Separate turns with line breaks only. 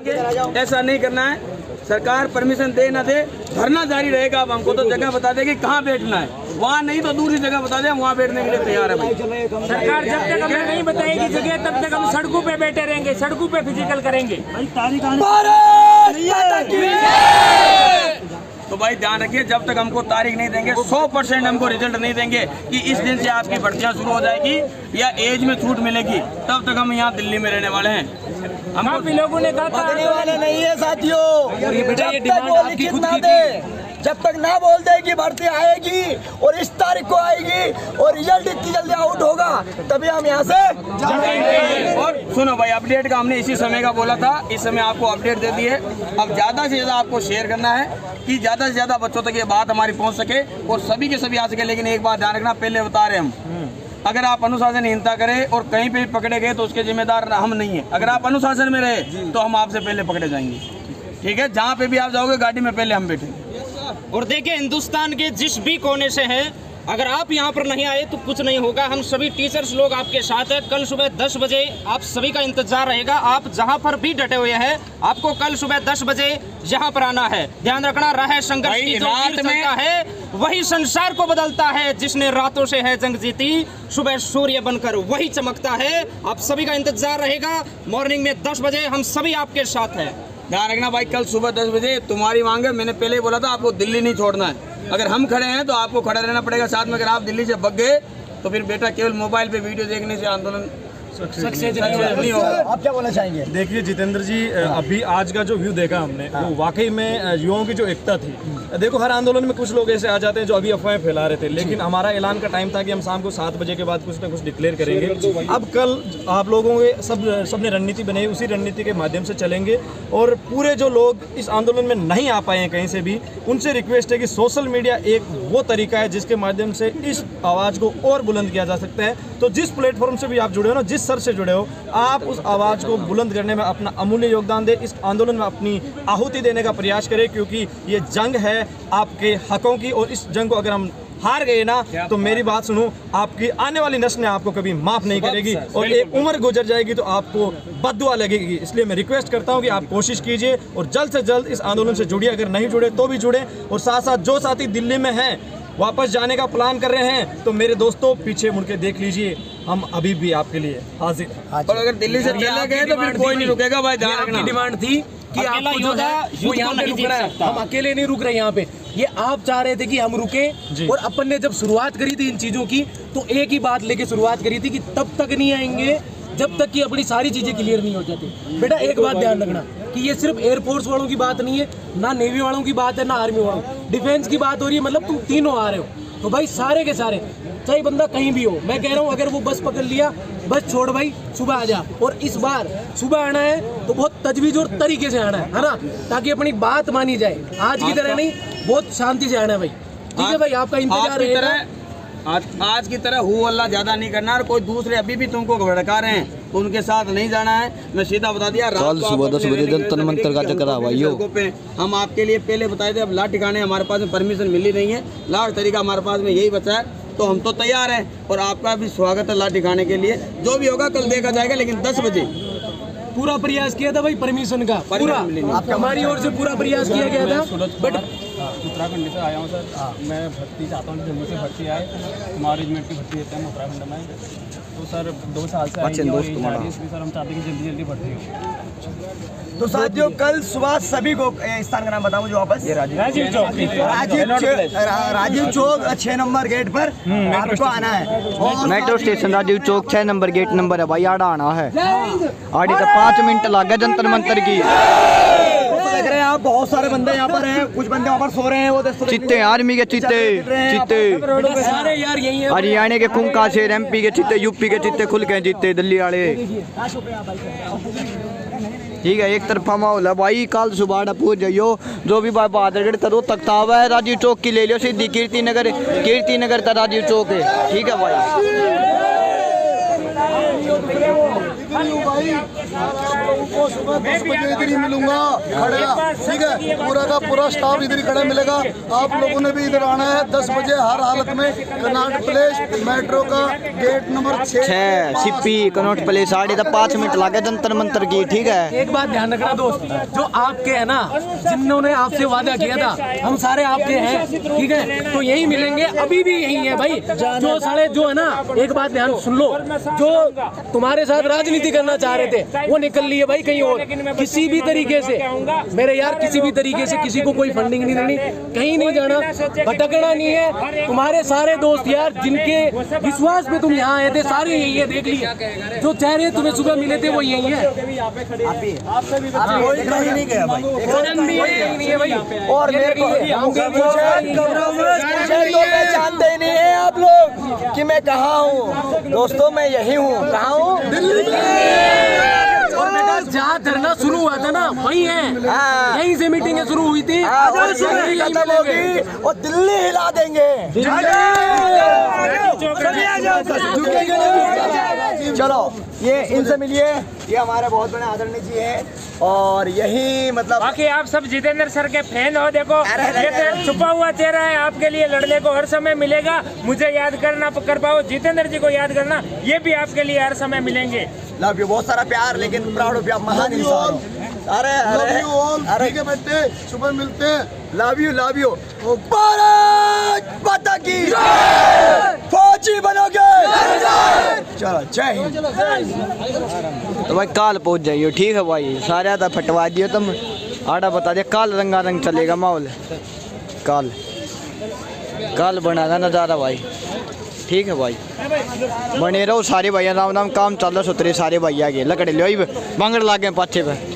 ऐसा नहीं करना है। सरकार परमिशन दे ना दे, धरना जारी रहेगा। अब हमको तो जगह बता देगी कहाँ बैठना है, वहाँ नहीं तो दूसरी जगह बता दे, वहाँ बैठने के लिए तैयार है भाई।
सरकार जब तक हमें नहीं बताएगी जगह, तब तक हम सड़कों पे बैठे रहेंगे, सड़कों पे फिजिकल करेंगे।
तो भाई ध्यान रखिए, जब तक हमको तारीख नहीं देंगे, 100% हमको रिजल्ट नहीं देंगे कि इस दिन से आपकी भर्तियां शुरू हो जाएगी या एज में छूट मिलेगी, तब तक हम यहाँ दिल्ली में रहने वाले हैं।
हम भी लोगों ने कहा था
वाले नहीं है साथियों, जब तक ना बोल दे कि भर्ती आएगी और इस तारीख को आएगी और रिजल्ट इतनी जल्दी आउट होगा, तभी हम यहाँ से जाएंगे।
और सुनो भाई, अपडेट का हमने इसी समय का बोला था, इस समय आपको अपडेट दे दी है। अब ज़्यादा से ज़्यादा आपको शेयर करना है कि ज़्यादा से ज़्यादा बच्चों तक ये बात हमारी पहुँच सके और सभी के सभी आ सके। लेकिन एक बात ध्यान रखना, पहले बता रहे हम, अगर आप अनुशासनहीनता करें और कहीं पे पकड़े गए तो उसके जिम्मेदार हम नहीं है। अगर आप अनुशासन में रहे तो हम आपसे पहले पकड़े जाएंगे, ठीक है। जहाँ पे भी आप जाओगे गाड़ी में पहले हम बैठेंगे।
और देखिए, हिंदुस्तान के जिस भी कोने से हैं, अगर आप यहाँ पर नहीं आए तो कुछ नहीं होगा। हम सभी टीचर्स लोग आपके साथ हैं। कल सुबह 10 बजे आप सभी का इंतजार रहेगा। आप जहाँ पर भी डटे हुए हैं, आपको कल सुबह 10 बजे यहाँ पर आना है। ध्यान रखना, राह संघर्ष की जो तीर चलता है वही संसार को बदलता है। जिसने रातों से है जंग जीती, सुबह सूर्य बनकर वही चमकता है। आप सभी का इंतजार रहेगा। मॉर्निंग में 10 बजे हम सभी आपके साथ हैं।
ध्यान रखना भाई, कल सुबह 10 बजे तुम्हारी मांग है। मैंने पहले ही बोला था, आपको दिल्ली नहीं छोड़ना है। अगर हम खड़े हैं तो आपको खड़ा रहना पड़ेगा साथ में। अगर आप दिल्ली से भग गए तो फिर बेटा केवल मोबाइल पे वीडियो देखने से आंदोलन सक्सेस नहीं होगा।
आप क्या बोलना चाहेंगे?
देखिए जितेंद्र जी, अभी आज का जो व्यू देखा हमने, वो वाकई में युवाओं की जो एकता थी। देखो, हर आंदोलन में कुछ लोग ऐसे आ जाते हैं जो अभी अफवाहें फैला रहे थे, लेकिन हमारा ऐलान का टाइम था कि हम शाम को 7 बजे के बाद कुछ ना कुछ डिक्लेयर करेंगे। अब कल आप लोगों के सबने रणनीति बनाई, उसी रणनीति के माध्यम से चलेंगे। और पूरे जो लोग इस आंदोलन में नहीं आ पाए हैं कहीं से भी, उनसे रिक्वेस्ट है कि सोशल मीडिया एक वो तरीका है जिसके माध्यम से इस आवाज़ को और बुलंद किया जा सकता है। तो जिस प्लेटफॉर्म से भी आप जुड़े हो ना, जिस सर से जुड़े हो, आप उस आवाज़ को बुलंद करने में अपना अमूल्य योगदान दें। इस आंदोलन में अपनी आहुति देने का प्रयास करें, क्योंकि ये जंग है आपके हकों की। और इस जंग को अगर हम हार गए ना, तो मेरी बात सुनो, आपकी आने वाली नस्लें आपको कभी माफ नहीं करेगी और एक उम्र गुजर जाएगी तो आपको बद्दुआ लगेगी। इसलिए मैं रिक्वेस्ट करता हूं कि आप कोशिश कीजिए और जल्द से जल्द इस आंदोलन से जुड़िए। अगर नहीं जुड़े तो भी जुड़े। और साथ साथ जो साथी दिल्ली में हैं, वापस जाने का प्लान कर रहे हैं, तो मेरे दोस्तों पीछे मुड़ के देख लीजिए, हम अभी भी आपके लिए हाजिर हैं।
और अगर दिल्ली से चले गए तो फिर कोई नहीं रुकेगा भाई। ध्यान रखना,
डिमांड थी कि आपको जो है वो यहाँ पे रुक रहा है। हम अकेले नहीं रुक रहे यहाँ पे, ये आप चाह रहे थे कि हम रुके। और अपन ने जब शुरुआत करी थी इन चीजों की, तो एक ही बात लेके शुरुआत करी थी कि तब तक नहीं आएंगे जब तक कि अपनी सारी चीजें क्लियर नहीं हो जाती। बेटा एक बात ध्यान रखना कि ये सिर्फ एयरफोर्स वालों की बात नहीं है, ना नेवी वालों की बात है, ना आर्मी वालों, डिफेंस की बात हो रही है। मतलब तुम तीनों आ रहे हो, तो भाई सारे के सारे, चाहे बंदा कहीं भी हो, मैं कह रहा हूँ अगर वो बस पकड़ लिया, बस छोड़ भाई, सुबह आ जा। और इस बार सुबह आना है तो बहुत तजवीज और तरीके से आना है ना, ताकि अपनी बात मानी जाए। आज की तरह नहीं, बहुत शांति से आना है भाई। ठीक है भाई, आपका इंतजार है।
आज की तरह हु अल्लाह ज्यादा नहीं करना। और कोई दूसरे अभी भी तुमको भड़का रहे हैं तो उनके साथ नहीं जाना है। मैं सीधा बता दिया,
कल सुबह 10 बजे जंतर मंतर का चक्कर
सड़कों पे हम आपके लिए पहले बताए थे। अब लाठ ठिकाने हमारे पास में परमिशन मिली नहीं है, लाठ तरीका हमारे पास में यही बचा है, तो हम तो तैयार हैं। और आपका भी स्वागत है लाठ दिखाने के लिए। जो भी होगा कल देखा जाएगा, लेकिन 10 बजे
पूरा प्रयास किया था भाई परमिशन का, पूरा हमारी ओर से पूरा प्रयास किया गया था। बट
उत्तराखंड से आया हूँ सर, मैं भर्ती चाहता हूँ, जम्मू से भर्ती आए, हमारे रेजिमेंट की भर्ती देते हैं उत्तराखंड में। तो सर 2 साल से आएंगे और इसलिए सर हम चाहते हैं कि जल्दी जल्दी भर्ती हो।
तो साथियों, कल सुबह सभी को स्थान का नाम बताऊं जो वापस
राजीव
चौक 6 नंबर गेट पर आपको आना है।
Metro station Rajiv Chowk 6 number gate number है भाई। आड़ा आना है, आड़ी तो 5 मिनट लग गए जंतर मंतर की।
देख रहे हैं आप, बहुत सारे बंदे यहाँ पर हैं, कुछ बंदे वहाँ पर सो रहे हैं। वो
चित्ते आर्मी के चित्ते
सारे यार यही है।
हरियाणा के कुंका शेर, MP के चित्ते, यूपी के चित्ते खुल के जीते दिल्ली वाले। ठीक है, एक तरफा माहौल है भाई। कल सुबह पूछ जाइयो, जो भी भाई बहादुरगढ़ तरो तख्तावा है, राजीव चौक की ले लियो सीधी। कीर्ति नगर का राजीव चौक है। ठीक है भाई।
इधर ही हूँ भाई, आप लोगों को सुबह 10 बजे इधर ही मिलूंगा खड़ा, ठीक है। पूरा का पूरा स्टाफ इधर ही खड़ा मिलेगा। आप लोगों ने भी इधर आना है 10 बजे हर हालत में। कनॉट प्लेस मेट्रो का गेट नंबर 6
सिप्पी कनॉट प्लेस 5.5 मिनट लगे जंतर मंतर की, ठीक है।
एक बात ध्यान रखना दोस्त, जो आपके है ना, जिन्होंने आपसे वादा किया था, हम सारे आपके हैं, ठीक है। तो यही मिलेंगे, अभी भी यही है भाई। जो साले जो है ना, एक बात ध्यान सुन लो, जो तुम्हारे साथ राजनीति करना चाह रहे थे वो निकल लिए भाई कहीं और। किसी भी तरीके से मेरे यार, किसी भी तरीके से किसी को कोई फंडिंग नहीं देनी, कहीं नहीं जाना, भटकना नहीं है। तुम्हारे सारे दोस्त यार, जिनके विश्वास पे तुम यहाँ आए थे, सारे यही है, देख लिए। जो चेहरे तुम्हें सुबह मिले थे वो यही है।
कोई कहीं नहीं गया भाई,
नहीं है भाई।
और मेरे को तो पहचानते ही नहीं है आप लोग कि मैं कहाँ हूँ। दोस्तों मैं यही हूँ, कहाँ हूँ? दिल्ली।
और बेटा जहाँ धरना शुरू हुआ था ना वही है, यहीं से मीटिंगें शुरू हुई थी,
खत्म होगी और दिल्ली हिला देंगे। चलो ये इनसे मिलिए, ये हमारे बहुत बड़े आदरणीय जी हैं और यही मतलब
बाकी आप सब जितेंद्र सर के फैन हो। देखो ये तो छुपा हुआ चेहरा है, आपके लिए लड़ने को हर समय मिलेगा। मुझे याद करना कर पाओ, जितेंद्र जी को याद करना, ये भी आपके लिए हर समय मिलेंगे।
लव यू, बहुत सारा प्यार, लेकिन प्राउड ऑफ यू, महान इंसान। अरे अरे ठीक है बेटे, सुबह मिलते हैं। लव यू भारत माता की फौजी बनोगे। चलो जय हिंद।
तो भाई काल पहुंच जाइयो, ठीक है भाई। सारे आधा फटवा दियो तुम, आड़ा बता दिया। काल रंगारंग चलेगा माहौल, काल बनाना नज़ारा भाई, ठीक है भाई। बने रहो सारे भैया, राम राम काम चल रहा सुतरे सारे भैया के लकड़े लो बांगड़ लागे पाछे पे।